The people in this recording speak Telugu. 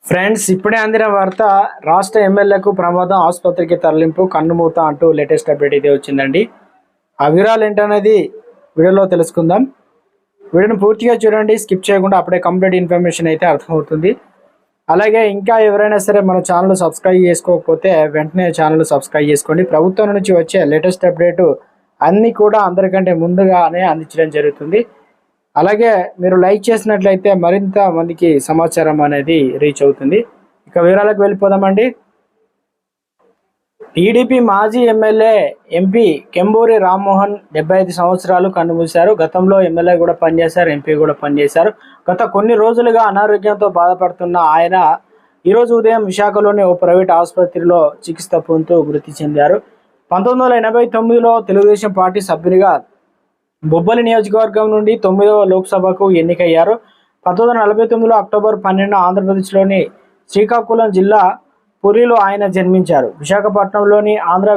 ఫ్రెండ్స్, ఇప్పుడే అందిన వార్త. రాష్ట్ర ఎమ్మెల్యేకు ప్రమాదం, ఆసుపత్రికి తరలింపు, కన్నుమూత అంటూ లేటెస్ట్ అప్డేట్ అయితే వచ్చిందండి. ఆ వివరాలు ఏంటనేది వీడియోలో తెలుసుకుందాం. వీడియోని పూర్తిగా చూడండి, స్కిప్ చేయకుండా. అప్పుడే కంప్లీట్ ఇన్ఫర్మేషన్ అయితే అర్థమవుతుంది. అలాగే ఇంకా ఎవరైనా సరే మన ఛానల్ సబ్స్క్రైబ్ చేసుకోకపోతే వెంటనే ఛానల్ సబ్స్క్రైబ్ చేసుకోండి. ప్రభుత్వం నుంచి వచ్చే లేటెస్ట్ అప్డేట్ అన్నీ కూడా అందరికంటే ముందుగానే అందించడం జరుగుతుంది. అలాగే మీరు లైక్ చేసినట్లయితే మరింత మందికి సమాచారం అనేది రీచ్ అవుతుంది. ఇక వివరాలకు వెళ్ళిపోదామండి. టీడీపీ మాజీ ఎమ్మెల్యే ఎంపీ కెంబూరి రామ్మోహన్ 75 సంవత్సరాలు కన్నుమూశారు. గతంలో ఎమ్మెల్యే కూడా పనిచేశారు, ఎంపీ కూడా పనిచేశారు. గత కొన్ని రోజులుగా అనారోగ్యంతో బాధపడుతున్న ఆయన ఈరోజు ఉదయం విశాఖలోని ఓ ప్రైవేట్ ఆసుపత్రిలో చికిత్స పొందుతూ మృతి చెందారు. 1989లో తెలుగుదేశం పార్టీ సభ్యునిగా బొబ్బలి నియోజకవర్గం నుండి 9వ లోక్సభకు ఎన్నికయ్యారు. 1949లో అక్టోబర్ 12న ఆంధ్రప్రదేశ్లోని శ్రీకాకుళం జిల్లా పురిలో ఆయన జన్మించారు. విశాఖపట్నంలోని ఆంధ్ర